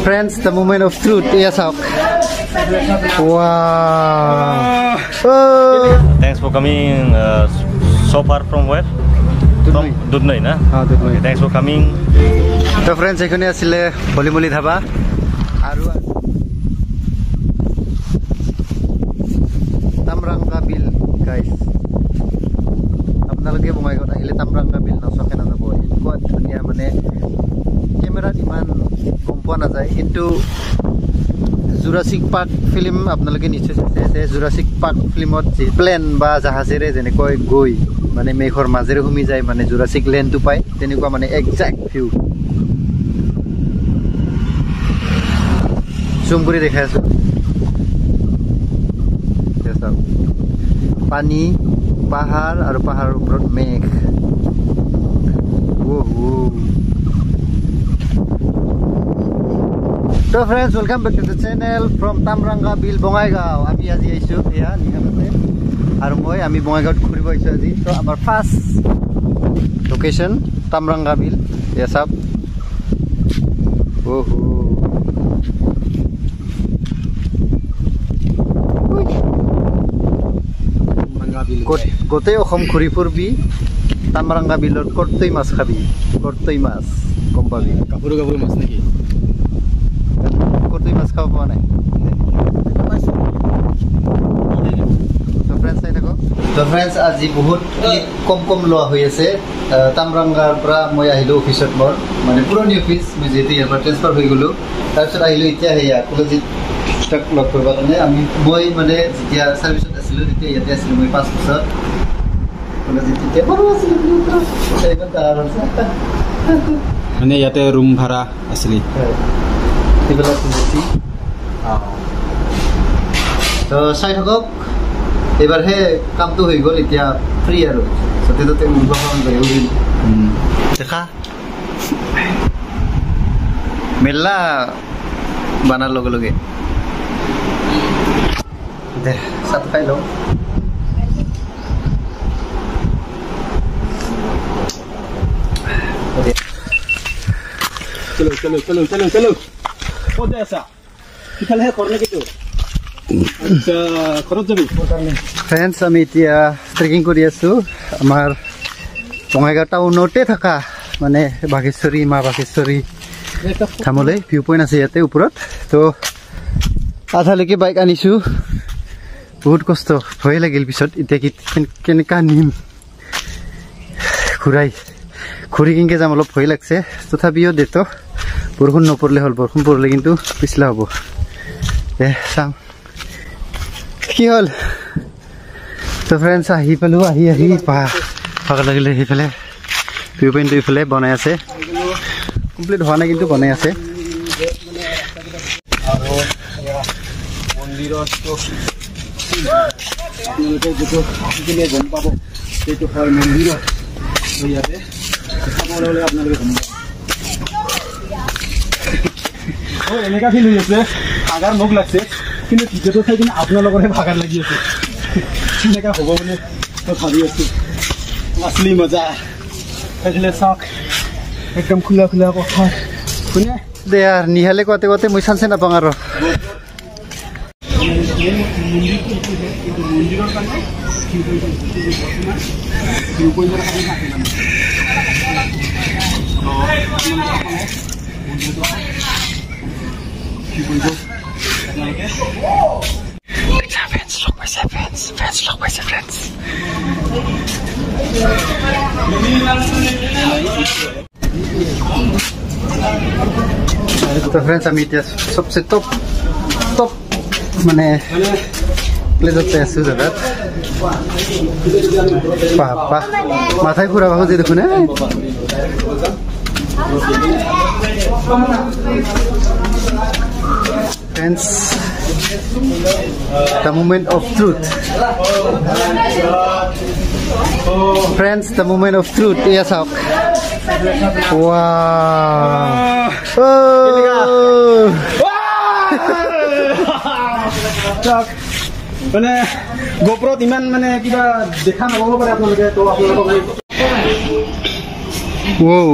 Friends, the moment of truth. Yes, wow. Thanks for coming so far from where? Dudnoi, na? Dudnoi. Thanks for coming. So friends, ekhone asile Holimoli dhaba. Aru Tamranga Bill, guys. Apnaloke Bongaigaon ahile Tamranga Bill nasoke na jabo. Ko dhuniya mane camera iman gompoa na jay kintu Jurassic Park film apnaloke niche se Jurassic Park filmot je plane ba jahazere jene koi goi mane mekhor majere humi jay mane Jurassic Land tu pai teniko mane exact view zoom kori dekhai asu jesa pani pahar aru pahar uprot megh So friends, welcome back to the channel from Tamranga Bill Bongaigaon. Ami aji aisu ya nihamate aru moi ami Bongaigaon khuribo aisu aji. So our first location Tamranga Bill. Yes up. Tamranga Bill. Gote okhom khuripur bi Tamranga Billor kortoi mas khabi. Kortoi mas kombabi. Kapuru mas naki. Kortoi mas khaba pa nai. So friends, আজি বহুত কম লোৱা হৈ আছে Tamrangar পৰা মই আহিলো অফিসত মোৰ মানে পুৰণি অফিস মই যেতি ইয়াৰ পৰা ট্ৰান্সফাৰ হৈ গলো তাৰপিছত আহিলো এতিয়া হেয়া কলেজত ষ্টক লগ কৰিব কাৰণে আমি মই মানে যেতিয়া সাৰ্ভিসত আছিলো তেতিয়া ইয়াতে আছিলো মই 5 বছৰ কলেজত তেতিয়া বড় আছিলো সেইখন তাৰ মানে ইয়াতে ৰুম ভাড়া আছিল এইবিলাক যেতি তো চাই থাকক এবার হে কাম তো হই গল এতিয়া ফ্রি আর সতে তো উদ্ভাবন যায় ওই দেখা মেলা বানার লগে লগে দে সাত খাই লো চলো কোথায় আসা কিখালে করলে কি তো Friends, আমি এতিয়া ট্ৰেকিং কৰি আছো আমাৰ বঙাইগাঁও টাউনতে থাকা মানে বাঘেশ্বৰী মা বাঘেশ্বৰী থামলৈ ভিউ পইণ্ট আছে ইয়াতে ওপৰত তো আধালৈকে বাইক আনিছো বহুত কষ্ট ভয় লাগিল পিছত এতিয়া কেনেকা নিম ঘূৰি কিনকে যাম অলপ ভয় লাগছে তথাপিও দেতো বৰষুণ নপৰিলে হ'ল বৰষুণ পৰিলে কিন্তু পিছলা হ'ব দে চাম কি হল তো ফ্রেন্ডস আহি পালো আহি ভাগ লাগিলে সেইফালে ভিউ পইণ্ট এইফালে বনাই আছে কমপ্লিট হোৱা নাই কিন্তু বনাই আছে আৰু মন্দিৰত আপোনালোকে যেটো আজিকালি গম পাব সেইটো হয় মন্দিৰত ইয়াতে চাবলৈ আপোনালোকে গম পাব এনেকা ফিল হৈ আছে আগাৰ মোক লাগছে কিন্তু ভিডিঅ'টো চাই কিনে আপোনাৰ লগৰহে ভাগাৰ লাগি আছে এনেকা হ'ব বুলি মই ভাবি আছো আছলি মজা সেইফালে চাওক একদম খোলা কথা শুনে দে আর নিহালে কতে কতে মই চান্সে নাপাওঁ আৰু तो फ्रेंड्स আমি এতিয়া सबसे टॉप মানে প্লেসতে আছো জায়গাত বাবা মাথায় ঘুরাবা হচ্ছে দেখুন Friends, the moment of truth. Friends, the moment of truth. Yes, up. Wow. মানে গোপ্ৰত ইমান মানে কিবা দেখা নাপাব পাৰে আপোনালোকে তো আপোনালোকক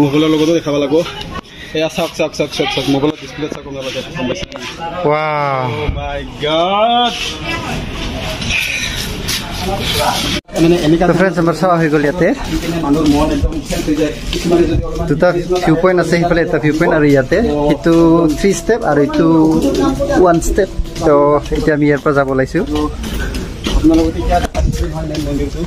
সকলোৰ লগতো দেখাব লাগিব এয়া চাওক মোবাইলত ডিসপ্লে চাওক আপোনালোকে গম পাইছে Wow. ও মাই গড মানে এনেকা তো ফ্ৰেণ্ডছ আমাৰ চাৱা হৈ গ'ল ইয়াতে মানুহৰ মন একদম চেঞ্জ হৈ যায় কিছুমানে যদি অলপমান দুটা ভিউ পইণ্ট আছে সিফালে এটা ভিউ পইণ্ট আৰু ইয়াতে এইটো 3 ষ্টেপ আৰু এইটো 1 ষ্টেপ তো এতিয়া আমি ইয়াৰ পৰা যাব ওলাইছোঁ আপোনালোকে এতিয়া দেখিছে ভাল নাই মন্দিৰটো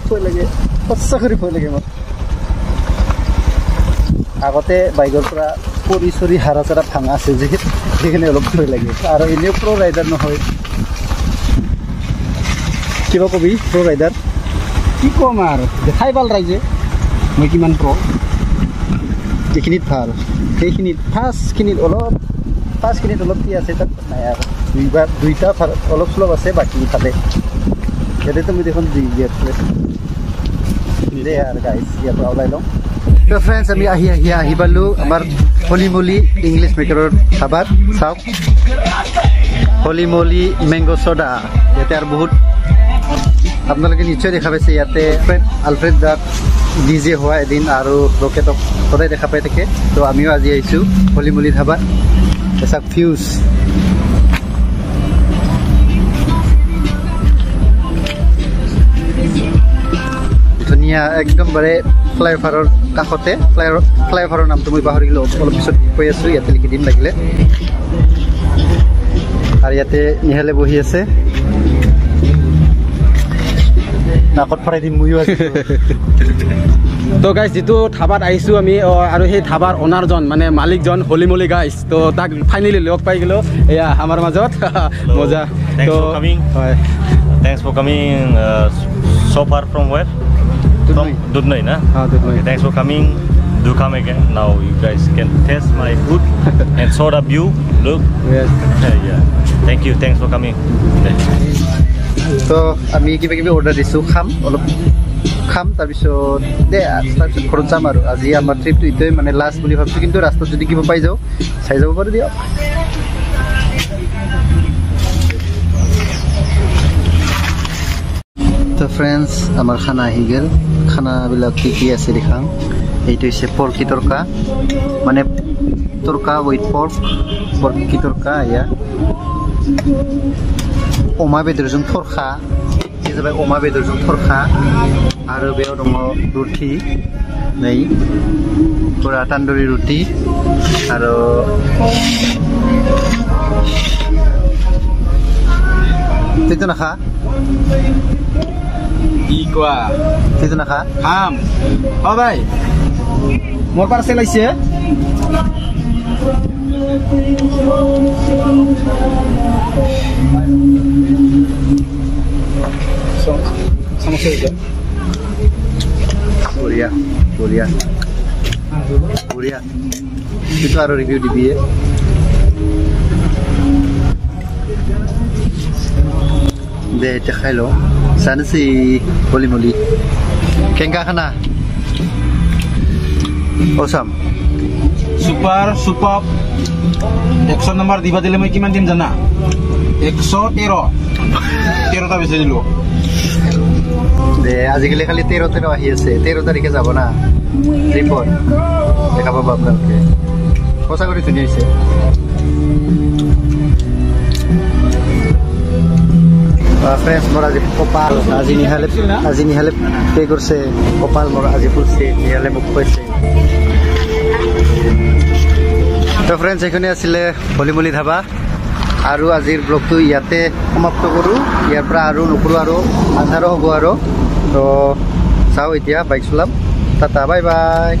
ভয় লাগে সঁচা কৰি ভয় লাগে মোৰ আগতে বাইকৰ পৰা পৰি চৰি হাৰা চাৰা ভাঙা আছে যে সেইখিনি অলপ ভয় লাগে আৰু এনেও প্ৰ' ৰাইডাৰ নহয় কিবা কবি প্ৰ' ৰাইডাৰ কি কম আৰু দেখাই ভাল ৰাইজে মই কিমান প্ৰ এইখিনিত ভাল সেইখিনিত ফাৰ্ষ্টখিনিত অলপ কি আছে তাত নাই আৰু দুইটা অলপ চলপ আছে বাকী ইফালে ইয়াতেতো মই দেখোন দে আৰু গাইজ ইয়াৰ পৰা ওলাই লওঁ তো ফ্ৰেণ্ডছ আমি আহি পালোঁ আমাৰ হলিমলি ইংলিছ মেকাৰৰ ধাবাত চাওক হলিমলি মেংগ' ছ'ডা ইয়াতে আৰু বহুত আপোনালোকে নিশ্চয় দেখা পাইছে ইয়াতে আলফ্ৰেড দাক DJ হোৱা এদিন আৰু ৰকেটক সদায় দেখা পাই থাকে তো আমিও আজি আহিছোঁ হলিমলি ধাবাত চাওক ফিউজ ধুনীয়া একদম বাৰে ফ্লাইঅভাৰৰ কাষতে ফ্লাইঅভাৰৰ নামটো মই পাহৰিলোঁ অলপ পিছত কৈ আছোঁ ইয়াতে লিখি দিম লাগিলে আৰু ইয়াতে নিহালে বহি আছে নাকত ফৰাই দিম ময়ো আছোঁ তো গাইজ যেটো ধাবাত আহিছোঁ আমি আৰু সেই ধাবাৰ অনাৰজন মানে মালিকজন হলিমলি গাইজ তো তাক ফাইনেলি লগ পাই গ'লোঁ এয়া আমাৰ মাজত মজা Thanks for coming. হয় Thanks for coming so far from where? From Dudnoi, na? Dudnoi. Okay, thanks for coming. Do come again. Now you guys can taste my food and soda view. Look. Yes. Yeah. Thank you. Thanks for coming. তো আমি কিবা কিবি order দিছোঁ খাম তাৰপিছত ঘৰত যাম আৰু আজি আমাৰ ট্ৰিপটো এইটোৱে মানে লাষ্ট বুলি ভাবিছোঁ কিন্তু ৰাস্তাত যদি কিবা পাই যাওঁ চাই যাব পাৰোঁ দিয়ক তো ফ্ৰেণ্ডছ আমাৰ খানা আহি গ'ল খানাবিলাক কি আছে দেখাম এইটো হৈছে পৰ্কি তৰকা মানে তৰকা উইথ পৰ্কি তৰকা এয়া अमा बेदरजों थरखा बे जाबाय अमा बेदरजों थरखा आरो बेयाव दङ रुटि नै पुरा तान्दुरि रुटि आरो तेतो नाखा কি কোৱা तेतो नाखा খাম অ ভাই মোৰ পাৰ্চেল আহিছে বঢ়িয়া বঢ়িয়া বঢ়িয়া সেইটো আৰু ৰিভিউ দিবিয়ে দে এতিয়া খাই লওঁ জানিছি হলিমলি কেনেকা খানা অসাম সুপাৰ 100 নম্বৰ দিবা দিলে মই কিমান দিম জানা 113টা বেছি দিলো দে আজিকালি খালি 13 আহি আছে 13 তাৰিখে যাব না ৰিপৰ্ট দেখা পাব আপোনালোকে সঁচা কৰি ধুনীয়া হৈছে ফ্ৰেণ্ডছ মোৰ আজি কপাল আজি নিহালে পে কৰিছে কপাল মোৰ আজি ফুলছে নিহালে মোক কৈছে তো ফ্ৰেণ্ডছ এইখনে আছিলে হলিমলি ধাবা আৰু আজিৰ ব্লগটো ইয়াতে সমাপ্ত কৰোঁ ইয়াৰ পৰা আৰু নকৰোঁ আৰু আন্ধাৰো হ'ব আৰু তো চাওঁ এতিয়া বাইক চলাম টাটা বাই বাই